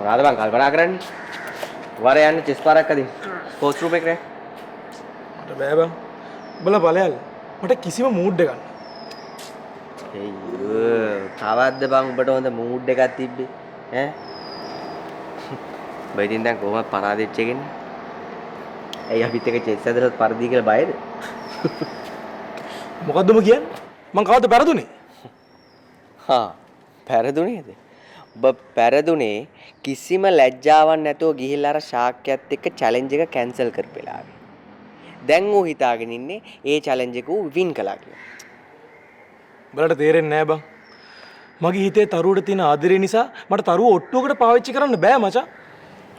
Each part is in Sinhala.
මොනවාද බං කල්පනා කරන්නේ? වර යන්නේ චෙස් පාරක් අදින්. ස්පෝර්ට්ස් රූම් එකේ. මට බෑ බං. උඹලා බලයල්. මට කිසිම මූඩ් එකක් නැහැ. අයියෝ, තවද්ද බං උඹට හොඳ මූඩ් එකක් තිබ්බේ. ඈ? බයි ඉතින් දැන් කොහොමද පරාදෙච්ච එකන්නේ? ඇයි අපිත් එක චෙස් ඇදලා පරදී කියලා බයද? මොකද්ද උඹ කියන්නේ? මං කවද්ද පෙරදුනේ? හා පැරදුනේද? ඔබ පැරදුනේ කිසිම ලැජ්ජාවක් නැතුව ගිහිල්ලා අර ශාක්‍යයත් එක්ක චැලෙන්ජ් එක කැන්සල් කරපෙලාවේ. දැන් ඌ හිතාගෙන ඉන්නේ ඒ චැලෙන්ජ් එක ඌ වින් කළා කියලා. උඹලට තේරෙන්නේ නැහැ බං. මගේ හිතේ තරුවට තියෙන ආදරේ නිසා මට තරුව ඔට්ටුවකට පාවිච්චි කරන්න බෑ මචං.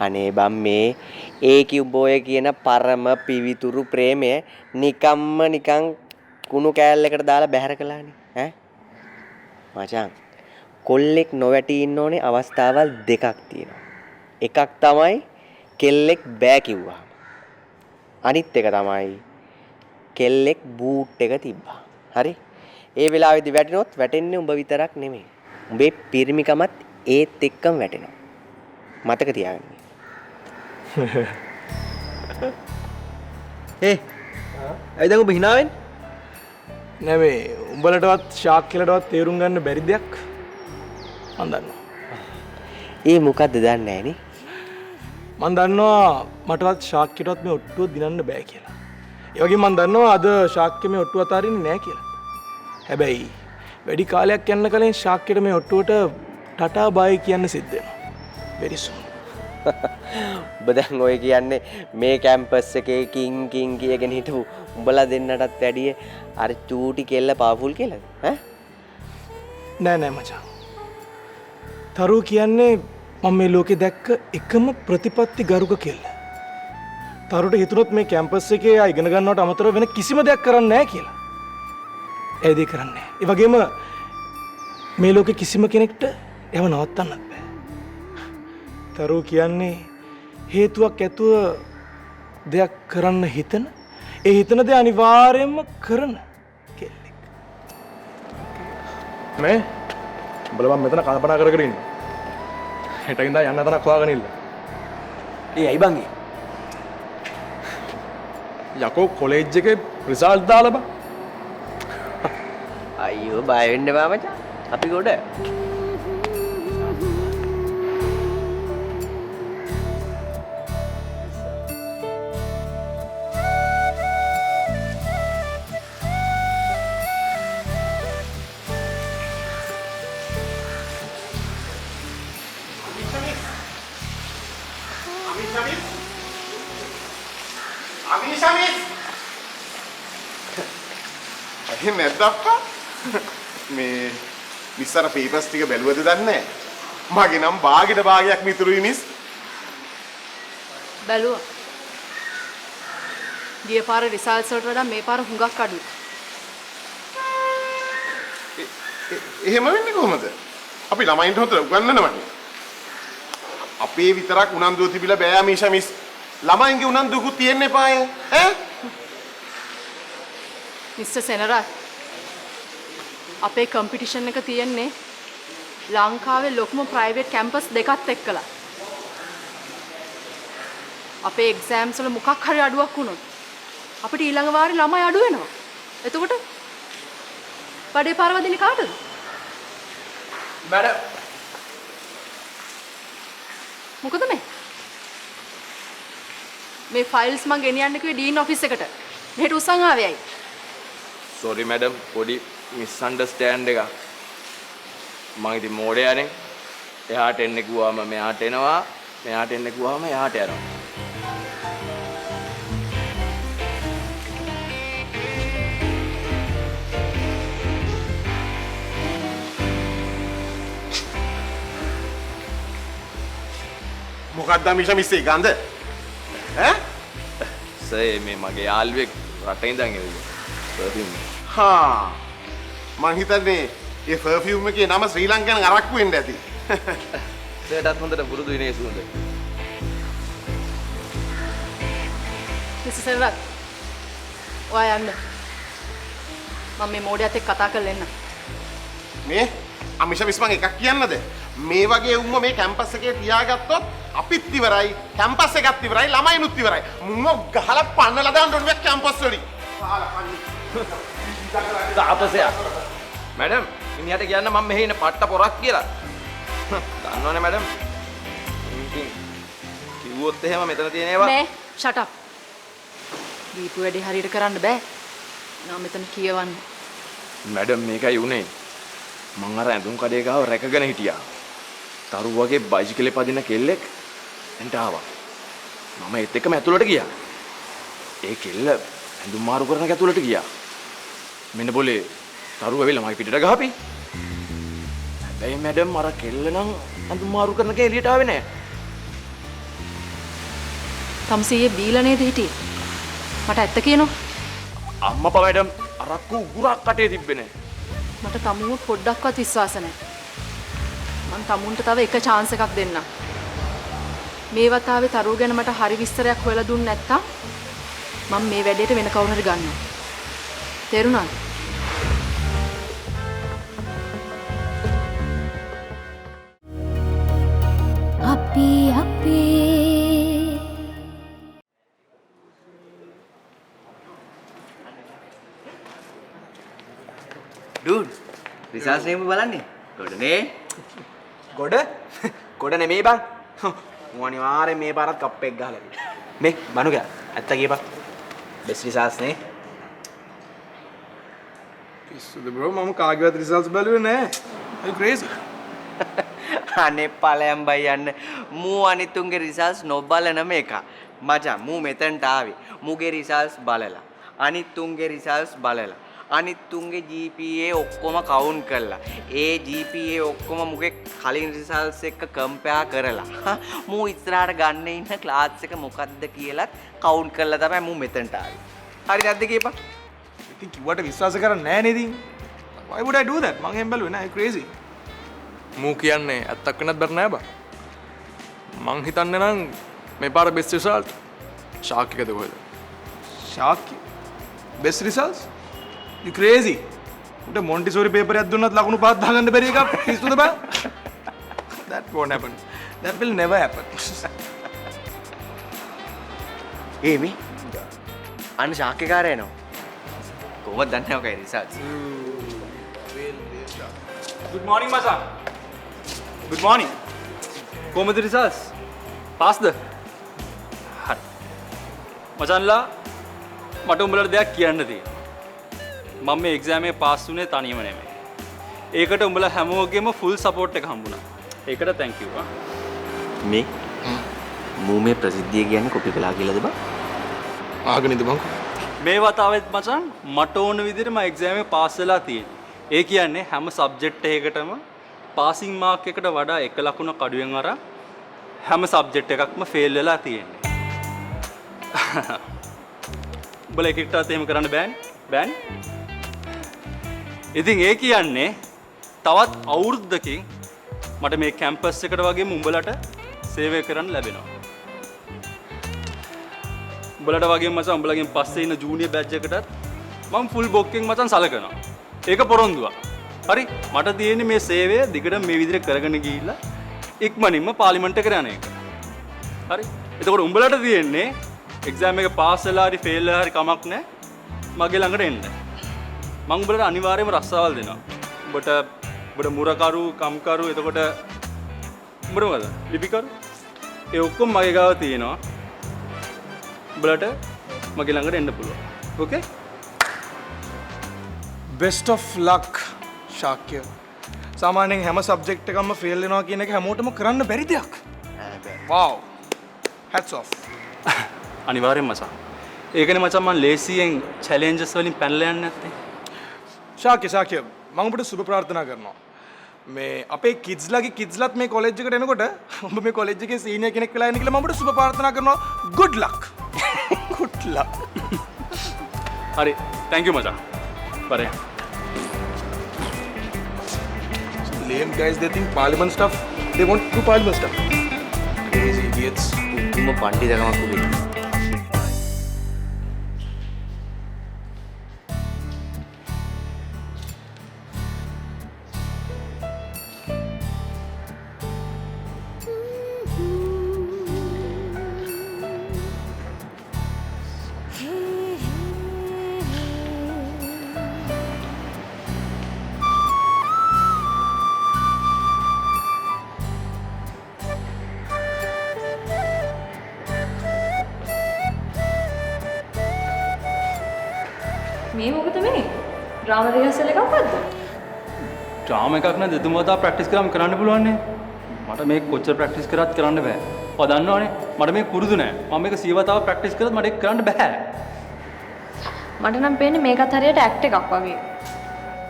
අනේ බම් මේ ඒ කිව්බෝය කියන පරම පිවිතුරු ප්‍රේමය නිකම්ම නිකන් කුණු කෑල්ලකට දාලා බැහැර කළානේ ඈ මචං කොල්ලෙක් නොවැටි ඉන්න ඕනේ අවස්ථාවල් දෙකක් තියෙනවා එකක් තමයි කෙල්ලෙක් බෑ කිව්වා අනිත් එක තමයි කෙල්ලෙක් බූට් එක තිබ්බා හරි ඒ වෙලාවේදී වැටෙනොත් වැටෙන්නේ උඹ විතරක් නෙමෙයි උඹේ පිරිමිකමත් ඒත් එක්කම වැටෙනවා මතක තියාගන්න ඇයි දැන් ඔබ hina වෙන්නේ? නෑ මේ උඹලටවත් ෂාක් කියලාටවත් තේරුම් ගන්න බැරි දෙයක් මන් දන්නවා. ඒ මොකද්ද දන්නේ නැහැ නේ? මන් දන්නවා මටවත් ෂාක්කයටවත් මේ ඔට්ටුව දිනන්න බෑ කියලා. ඒ වගේම මන් දන්නවා අද ෂාක්කෙ මේ ඔට්ටුව අතාරින්නේ නැහැ කියලා. හැබැයි වැඩි කාලයක් යන්න කලින් ෂාක්කෙට මේ ඔට්ටුවට ටටා බයි කියන්න සිද්ධ වෙනවා. very soon. ඔබ දැන් ඔය කියන්නේ මේ කැම්පස් එකේ කින් කියගෙන හිටපු උඹලා දෙන්නටත් වැඩිය අර චූටි කෙල්ල පාවුල් කියලාද ඈ නෑ නෑ මචං තරු කියන්නේ මම මේ ලෝකේ දැක්ක එකම ප්‍රතිපත්ති ගරුක කෙල්ල තරුට හිතුනොත් මේ කැම්පස් එකේ ආ ඉගෙන ගන්නවට අමතරව වෙන කිසිම දෙයක් කරන්නේ නැහැ කියලා ඒ දේ කරන්නේ ඒ වගේම මේ ලෝකේ කිසිම කෙනෙක්ට ඒව නවත්තන්නත් බෑ තරු කියන්නේ හේතුවක් ඇතුව දෙයක් කරන්න හිතන ඒ හිතන දේ අනිවාර්යයෙන්ම කරන කෙල්ලෙක් මේ බලපන් මෙතන කල්පනා කර කර ඉන්න හෙට ඉඳන් යන්න තනක් හොයාගෙන ඉන්න ඒ ඇයි බං යකෝ කොලෙජ් එකේ රිසල්ට් දාලා බං අයියෝ බය වෙන්න එපා මචං අපි ගොඩ එහෙම නැද්ද අප්පා මේ විස්සර පේපර්ස් ටික බැලුවද දන්නේ නැහැ මගේ නම් භාගෙට භාගයක් මිතුරුයි මිස් බැලුවා ගිය පාර රිසල්ට්ස් වලට වඩා මේ පාර හුඟක් අඩුයි එහෙම වෙන්නේ කොහොමද අපි ළමයින්ට හොතර උගන්වනවනේ අපේ විතරක් උනන්දුව තිබිලා බෑ මීෂා මිස් ළමයින්ගේ උනන්දුවකුත් තියෙන්න එපාය ඈ මිස්ටර් සෙනරත් අපේ කම්පිටිෂන් එක තියෙන්නේ ලංකාවේ ලොකුම ප්‍රයිවට් කැම්පස් දෙකත් එක්කලා. අපේ එක්සෑම්ස් වල මොකක් හරි අඩුවක් වුණොත් අපිට ඊළඟ වාරේ ළමයි අඩු වෙනවා. එතකොට බඩේ පාර වදින්නේ කාටද? මැඩම් මොකද මේ ෆයිල්ස් මං ගෙනියන්න කිව්වේ ඩීන් ඔෆිස් එකට. මෙහෙට උසන් ආවේ ඇයි? sorry madam පොඩි misunderstand එකක් මම ඉතින් මෝඩයානේ එහාට එන්න කිව්වම මෙහාට එනවා මෙහාට එන්න කිව්වම එහාට යනවා මොකක්ද මීෂා මිස් ඒ ගඳ ඈ සර් මේ මගේ යාළුවෙක් රටින් ඉඳන් එවුවා perfume හා මං හිතන්නේ ඒ පර්ෆියුම් එකේ නම ශ්‍රී ලංකන් අරක්කු වෙන්න ඇති. සර්ටත් හොඳට පුරුදු විනේ සුන්දර. මිස්ටර් සෙනරත් ඔයා යන්න. මම මේ මෝඩයාත් එක්ක කතා කරලා එන්න. මේ අමිෂා මිස් මං එකක් කියන්නද? මේ වගේ උම්ම මේ කැම්පස් එකේ තියාගත්තොත් අපිත් ඉවරයි කැම්පස් එකත් ඉවරයි ළමයිනුත් ඉවරයි මුව ගහලා පන්නලා දාන්න ඕනේ කැම්පස් වලින් තාපසයා මැඩම් ඉනියට කියන්න මම මෙහි ඉන්න පට්ට පොරක් කියලා දන්නවනේ මැඩම් ඉතින් කිව්වොත් එහෙම මෙතන තියෙන ඒවා නෑ shut up. දීපු වැඩේ හරියට කරන්න බෑ. මම මෙතන කියවන්න. මැඩම් මේකයි උනේ මං අර ඇඳුම් කඩේ ගාව රැකගෙන හිටියා තරු වගේ බයිසිකලේ පදින කෙල්ලෙක් එන්ට ආවා මම ඒත් එක්කම ඇතුළට ගියා ඒ කෙල්ල ඇඳුම් මාරු කරන ඇතුළට ගියා මෙන්න બોලේ තරු ඇවිල්ලා මගේ පිටට ගහපි හැබැයි මැඩම් අර කෙල්ල නම් ඇඳුම් මාරු කරන කේ එළියට ආවේ නෑ තම්සීයේ බීලා නේද හිටියේ? මට ඇත්ත කියනවා. අම්මපා මැඩම් අරක්කු උගුරක් කටේ තිබ්බේ නෑ මට තමුව පොඩ්ඩක්වත් විශ්වාස නැහැ. මං තමුන්ට තව එක chance එකක් දෙන්නම්. මේ වතාවේ තරුව ගැන මට හරි විස්තරයක් හොයලා දුන්නේ නැත්තම් මම මේ වැඩේට වෙන කවුරු හරි ගන්නවා. තේරුණාද? අපි ඩූඩ් රිසල්ට් නේම බලන්නේ ගොඩනේ ගොඩ නෙමෙයි බං මම අනිවාර්යෙන් මේ පාරත් කප් එක ගහලා තියෙනවා මේ බනු ගා ඇත්ත කියපන් බෙස්ට් රිසල්ට්ස් නේ පිස්සුද බ්‍රෝ මම කාගේවත් රිසල්ට්ස් බැලුවේ නෑ. are you crazy? අනේ ඵලයන් බයි යන්න මූ අනිතුන්ගේ රිසල්ට්ස් නොබලන මේක මචං මූ මෙතනට ආවේ මූගේ රිසල්ට්ස් බලලා අනිතුන්ගේ රිසල්ට්ස් බලලා අනිතුන්ගේ GPA ඔක්කොම කවුන්ට් කරලා ඒ GPA ඔක්කොම මුගේ කලින් රිසල්ට්ස් එක්ක කම්පෙයාර් කරලා මූ ඉස්සරහට ගන්න ඉන්න ක්ලාස් එක මොකද්ද කියලා කවුන්ට් කරලා තමයි මූ මෙතනට ආවේ. හරි නැද්ද කියපන්? ඉතින් කිව්වට විශ්වාස කරන්නේ නෑ නේද ඉතින්? why would I do that? මං එහෙම බැලුවේ නෑ. are you crazy? මූ කියන්නේ ඇත්තක් වෙනත් බැර නෑ බා මං හිතන්නේ නම් මේ පාර බෙස්ට් රිසල්ට් ශාක්‍යකද කොහෙද Shakya best results? you crazy? උට මොන්ටිසෝරි පේපර් එකක් දුන්නත් ලකුණු පහක් දාගන්න බැරි එකක් පිස්සුද බං? that won't happen. that will never happen. ඒමි අන්න ශාක්‍යකාරය එනවා. කොහොමද දන්නේ okay results? Good morning, Masan. Good morning. කොහමද රිසල්ට්ස්? පාස්ද? හරි. මචන්ලා මට උඹලට දෙයක් කියන්න තියෙනවා. මම මේ එක්සෑම් එකේ පාස් වුණේ තනියම නෙමෙයි. ඒකට උඹලා හැමෝගෙම ෆුල් සපෝට් එක හම්බුණා. ඒකට thank you. මේ මූ මේ ප්‍රසිද්ධිය කියන්නේ කොපි කළා කියලාද බං? ආගනින්ද බං? මේ වතාවෙත් මචන් මට ඕන විදිහට මම එක්සෑම් එක පාස් වෙලා තියෙනවා. ඒ කියන්නේ හැම සබ්ජෙක්ට් එකකටම පාසින් මාක් එකට වඩා එක ලකුණක් අඩුවෙන් අරන් හැම සබ්ජෙක්ට් එකක්ම ෆේල් වෙලා තියෙන්නේ. උඹලා එක එකටත් එහෙම කරන්න බෑනේ. ඉතින් ඒ කියන්නේ තවත් අවුරුද්දකින් මට මේ කැම්පස් එකට වගේම උඹලට සේවය කරන්න ලැබෙනවා. උඹලට වගේම මචං උඹලගෙන් පස්සේ ඉන්න ජූනියර් බැච් එකටත් මම ෆුල් බොක්කෙන් මචං සලකනවා. ඒක පොරොන්දුවක්. හරි මට තියෙන්නේ මේ සේවය දිගටම මේ විදිහට කරගෙන ගිහිල්ලා ඉක්මනින්ම පාර්ලිමේන්තු එකට යන එක. හරි. එතකොට උඹලට තියෙන්නේ එක්සෑම් එක පාස් වෙලා හරි ෆේල් වෙලා හරි කමක් නැහැ. මගේ ළඟට එන්න. මම උඹලට අනිවාර්යයෙන්ම රස්සාවල් දෙනවා. උඹට මුරකරු, කම්කරු, එතකොට උඹට මොකද? ලිපිකරු. ඒ ඔක්කොම මගේ ගාව තියෙනවා. උඹලට මගේ ළඟට එන්න පුළුවන්. ඕකේ? best of luck Shakya. සාමාන්‍යයෙන් හැම සබ්ජෙක්ට් එකක්ම ෆේල් වෙනවා කියන එක හැමෝටම කරන්න බැරි දෙයක්. wow. hats off. අනිවාර්යෙන්ම මචං. ඒකනේ මචං මම ලේසියෙන් චැලෙන්ජස් වලින් පැනලා යන්නේ නැත්තේ. ශාක්‍ය මම ඔබට සුබ ප්‍රාර්ථනා කරනවා. මේ අපේ කිඩ්ස්ලාගේ කිඩ්ස්ලාත් මේ කොලෙජ් එකට එනකොට ඔබ මේ කොලෙජ් එකේ සීනියර් කෙනෙක් වෙලා ඉන්න කියලා මම ඔබට සුබ ප්‍රාර්ථනා කරනවා. good luck. good luck. හරි. thank you මචං. බරේ. lame guys, they think parliament stuff, they want to do parliament stuff. Crazy idiots. උතුම්ම පණ්ඩිතකමක් උගේ. මේ මොකද මේ? ඩ්‍රාමා රිහර්සල් එකක්ද? ඩ්‍රාම එකක් නේද? දෙතුන්වතා ප්‍රැක්ටිස් කරාම කරන්න පුළුවන් නේ. මට මේක කොච්චර ප්‍රැක්ටිස් කරත් කරන්න බෑ. ඔයා දන්නවනේ මට මේක පුරුදු නෑ. මම මේක 100 වතාවක් ප්‍රැක්ටිස් කරත් මට ඒක කරන්න බෑ. මට නම් පේන්නේ මේකත් හරියට ඇක්ට් එකක් වගේ.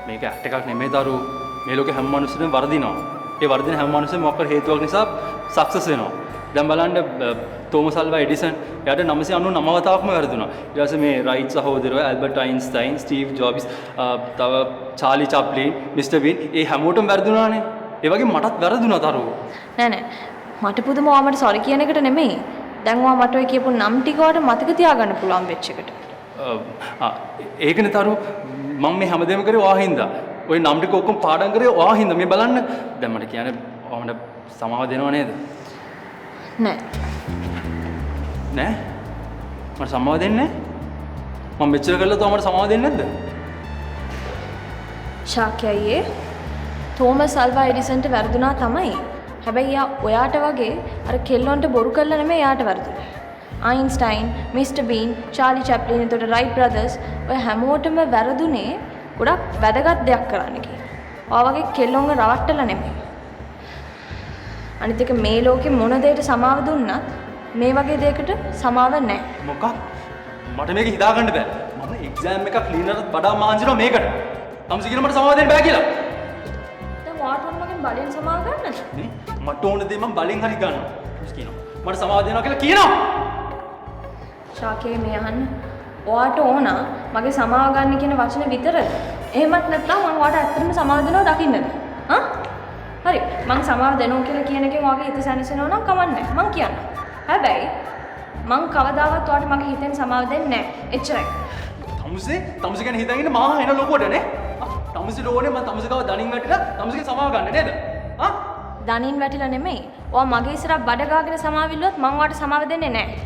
මේක ඇක්ට් එකක් නෙමෙයි දරු. මේ ලෝකේ හැම මිනිස්සුම වර්ධිනවා. ඒ වර්ධින හැම මිනිස්සුම මොකක් හරි හේතුවක් නිසා සක්සස් වෙනවා. දැන් බලන්න තෝමස් අල්වා එඩිසන් එයාට 999 වතාවක්ම වැරදුනා. ඊට පස්සේ මේ රයිට් සහෝදරයෝ ඇල්බර්ට් අයින්ස්ටයින්, ස්ටීව් ජොබ්ස්, තව චාලි චැප්ලින්, මිස්ටර් බීන් ඒ හැමෝටම වැරදුනානේ. ඒ වගේ මටත් වැරදුනා තරු. නෑ මට පුදුම ඔයා මට සෝරි කියන එකට නෙමෙයි. දැන් ඔයා මට ඔය කියපු නම් ටික වලට මතක තියාගන්න පුළුවන් වෙච්ච එකට. ඒකනේ තරු මම මේ හැමදේම කරේ ඔයා හින්දා. ওই නම් ටික ඔක්කොම පාඩම් කරේ ඔයා හින්දා. මේ බලන්න දැන් මට කියන්නේ ඔයා මට සමාව දෙනව නේද? නෑ. නෑ? මට සමාව දෙන්නේ නෑ? මම මෙච්චර කළා තෝ මට සමාව දෙන්නේ නැද්ද? ශාක්‍ය අයියේ තෝමස් අල්වා එඩිසන්ට වැරදුනා තමයි. හැබැයි ඔයාට වගේ අර කෙල්ලොන්ට බොරු කළා නෙමෙයි යාට වැරදුනේ. අයින්ස්ටයින්, මිස්ටර් බීන්, චාලි චැප්ලින්, එතකොට රයිට් බ්‍රදර්ස් ඔය හැමෝටම වැරදුනේ ගොඩක් වැදගත් දෙයක් කරන්න කියලා. ඔයා වගේ කෙල්ලොන්ව රවට්ටලා නෙමෙයි. අනිත් එක මේ ලෝකෙ මොන දෙයකට සමාව දුන්නත් මේ වගේ දෙයකට සමාව නැහැ. මොකක්? මට මේක හිතා ගන්න බෑ. මම එක්සෑම් එකක් ක්ලීනර්ට වඩා මාංජිනවා මේකට. තමසි කියන මට සමාව දෙන්න බෑ කියලා. දැන් ඔයාට ඕන මගෙන් බලෙන් සමාව ගන්නද? නේ? මට ඕන දේ මම බලෙන් හරි ගන්නවා. කියනවා. මට සමාව දෙනවා කියලා කියනවා. ශාකේ මේ අහන්න. ඔයාට ඕන මගේ සමාව ගන්න කියන වචන විතරද? එහෙමත් නැත්නම් මම ඔයාට ඇත්තටම සමාව දෙනවා දකින්නද? හා? හරි. මං සමාව දෙනවා කියලා කියන එකෙන් ඔයාගේ හිත සැනසෙනවා නම් කමන්නේ. මං කියන්නම්. හැබැයි මං කවදාවත් ඔයාට මගේ හිතෙන් සමාව දෙන්නේ නැහැ. එච්චරයි. තමසි ගැන හිතගෙන මා එන ලොකුවට නේ? තමසි ලෝනේ මම තමසි ගාව දණින් වැටිලා තමසිගේ සමාව ගන්න නේද? හා? දණින් වැටිලා නෙමෙයි. ඔයා මගේ ඉස්සරහ බඩ ගාගෙන සමාව ඉල්ලුවොත් මං ඔයාට සමාව දෙන්නේ නැහැ.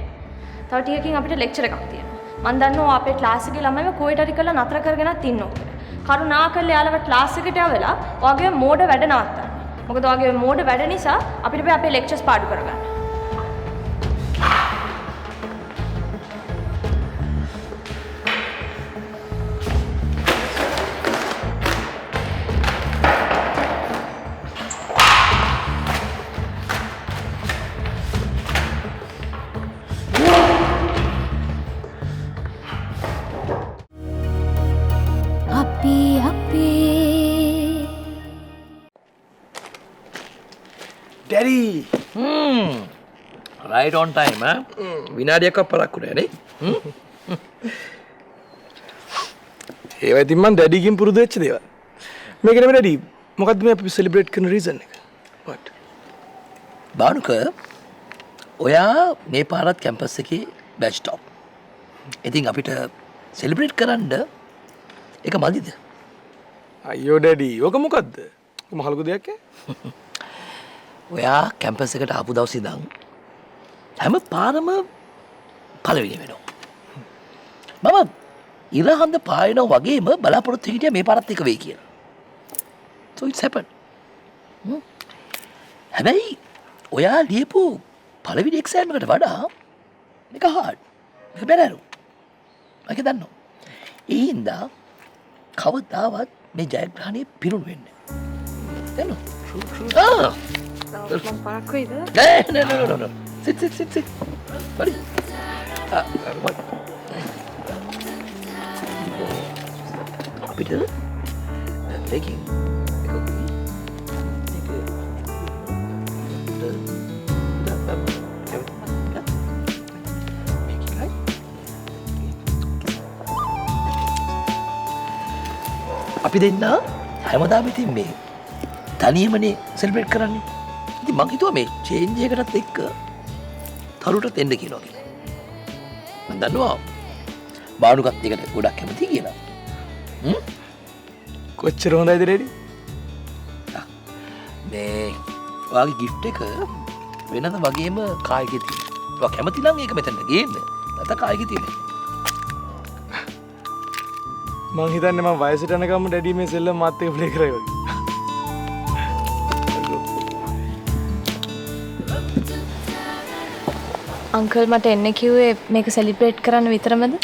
තව ටිකකින් අපිට ලෙක්චර් එකක් තියෙනවා. මං දන්නවා අපේ ක්ලාස් එකේ ළමයිව කොහෙට හරි කරලා නතර කරගෙනත් ඉන්න ඕනේ. කරුණාකරලා යාළුව ක්ලාස් එකට යවලා ඔයාගේ මෝඩ වැඩ නවත්තන්න. මොකද ඔයාගේ මෝඩ වැඩ නිසා අපිට බෑ අපේ ලෙක්චර්ස් පාඩු කරගන්න. Daddy! Right on time, huh? විනාඩියක් පරක්කු නෑනේ. ඒවා ඉතින් මං ඩැඩිගෙන් පුරුදු වෙච්ච දේවල්. මේක නෙමෙයි ඩැඩි. මොකද්ද මේ අපි සෙලිබ්‍රේට් කරන රීසන් එක? what? බානුක ඔයා මේ පාරත් කැම්පස් එකේ බැච් ටොප්. ඉතින් අපිට සෙලිබ්‍රේට් කරන්න එක මදිද? අයියෝ ඩැඩි. ඕක මොකද්ද? මහලුකු දෙයක් ඈ? ඔයා කැම්පස් එකට ආපු දවස් ඉඳන් හැම පාරම පළවෙනි වෙනවා. මම ඉරහඳ පායනවා වගේම බලාපොරොත්තු හිටියා මේ පාරත් එක වෙයි කියලා. So it's happened. හැබැයි ඔයා ලියපු පළවෙනි එක්සෑම් එකට වඩා මේක hard. මේක බැරෑරු. මම දන්නවා. ඒ හින්දා කවදාවත් මේ ජයග්‍රහණය පිරුණු වෙන්නේ නැහැ. දන්නවද? මම පරක් වෙයිද? No. Sit. Sorry. අපිට මේකෙන් අපි දෙන්න හැමදාම ඉතින් මේ තනියමනේ සෙලිබ්‍රේට් කරන්නේ. ඉතින් මං හිතුවා මේ චේන්ජ් එකකටත් එක්ක තරුටත් එන්න කියනවා කියලා. මං දන්නවා බානුකත් එකට ගොඩක් කැමති කියලා. කොච්චර හොඳයිද ඩැඩි? මේ ඔයාගේ ගිෆ්ට් එක වෙනද වගේම කායිකේ තියෙනවා. ඔයා කැමති නම් ඒක මෙතනට ගේන්න. නැත්නම් කායිකේ තියෙනවා. මං හිතන්නේ මම වයසට යනකම් ඩැඩි මේ සෙල්ලම් මාත් එක්ක ප්ලේ කරයි වගේ. අංකල් මට එන්න කිව්වේ මේක සෙලිබ්‍රේට් කරන්න විතරමද?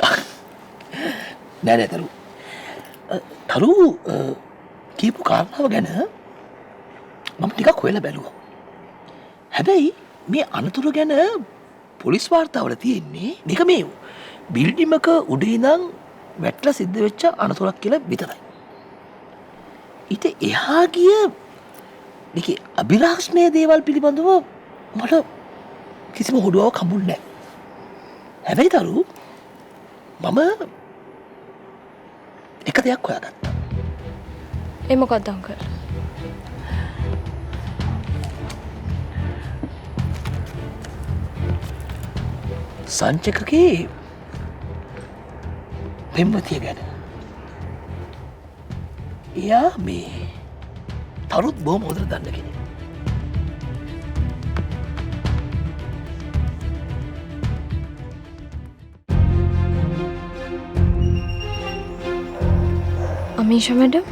නෑ තරු. තරු කියපු කාරණාව ගැන මම ටිකක් හොයලා බැලුවා. හැබැයි මේ අනතුර ගැන පොලිස් වාර්තාවල තියෙන්නේ නික මේ බිල්ඩිමක උඩ ඉඳන් වැටලා සිද්ධ වෙච්ච අනතුරක් කියලා විතරයි. ඊට එහා ගිය නික අභිලාෂණීය දේවල් පිළිබඳව මට කිසිම හොඩුවාවක් හම්බුන්නේ නැහැ. හැබැයි තරු මම එක දෙයක් හොයාගත්තා. ඒ මොකක්ද අංකල්? සංචකගේ පෙම්වතිය ගැන. එයා මේ තරුත් බොහොම හොඳට දන්න කෙනෙක්. අමීෂා මැඩම්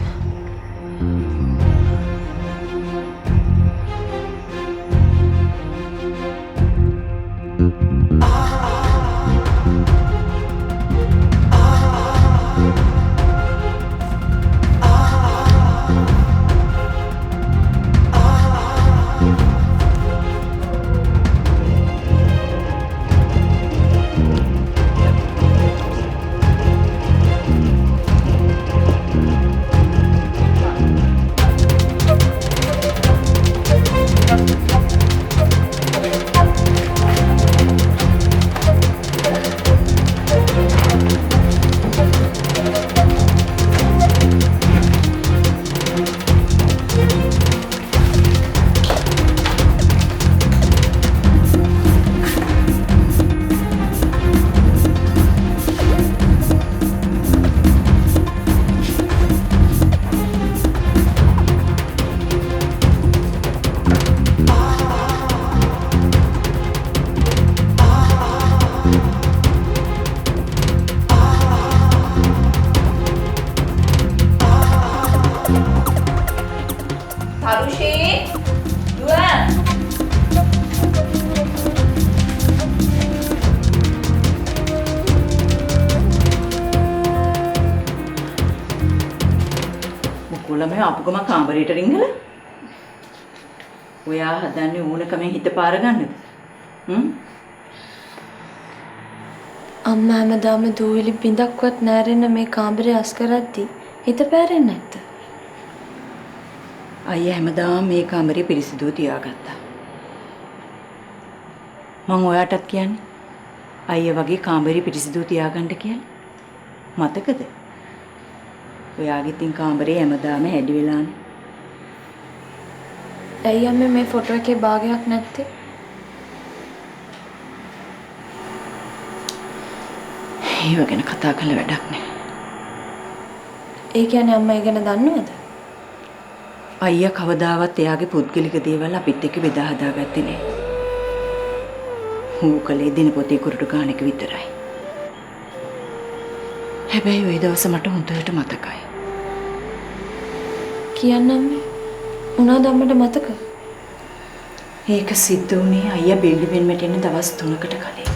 කොළම අපුගම කාමරේට රිංගලා ඔයා හදන්නේ ඕනකමෙන් හිත පාර ගන්නද? අම්මා හැමදාම දූවිලි බිඳක්වත් නැරෙන්න මේ කාමරේ අස් කරද්දි හිත පැරෙන්නේ නැද්ද? අයියා හැමදාම මේ කාමරේ පිරිසිදුව තියාගත්තා. මම ඔයාටත් කියන්නේ අයියා වගේ කාමරේ පිරිසිදුව තියාගන්න කියලා. මතකද? ඔයාගේ තින් කාමරේ හැමදාම හැඩි වෙලානේ. ඇයි අම්මේ මේ ෆොටෝ එකේ භාගයක් නැත්තේ? ඒව ගැන කතා කරලා වැඩක් නැහැ. ඒ කියන්නේ අම්මා ඒ ගැන දන්නවද? අයියා කවදාවත් එයාගේ පුද්ගලික දේවල් අපිත් එක්ක බෙදා හදාගත්තේ නැහැ. ඌ කලේ දින පොතේ කුරුටු ගාන එක විතරයි. හැබැයි ওই දවස මට හොඳට මතකයි. කියන්න අම්මේ. මොනවද අම්මට මතක? ඒක සිද්ධ වුණේ අයියා බිල්ඩිමෙන් මෙතන දවස් 3කට කලින්.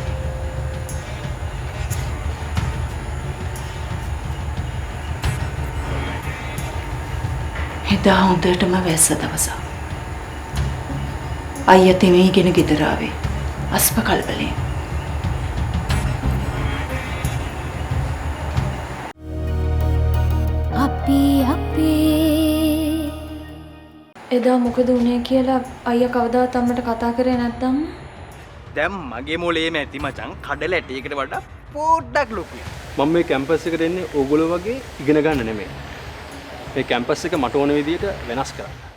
එදා හොඳටම වැස්ස දවසක්. අයියා තෙමීගෙන ගෙදර ආවේ. අස්ප කල්බලෙන්. එදා මොකද වුනේ කියලා අයියා කවදාවත් අම්මට කතා කරේ නැත්නම්? දැන් මගේ මොලේම ඇති මචං කඩල ඇටයකට වඩා පොඩ්ඩක් ලොකුයි. මම මේ කැම්පස් එකට එන්නේ ඕගොල්ලෝ වගේ ඉගෙන ගන්න නෙමෙයි. මේ කැම්පස් එක මට ඕන විදිහට වෙනස් කරන්න.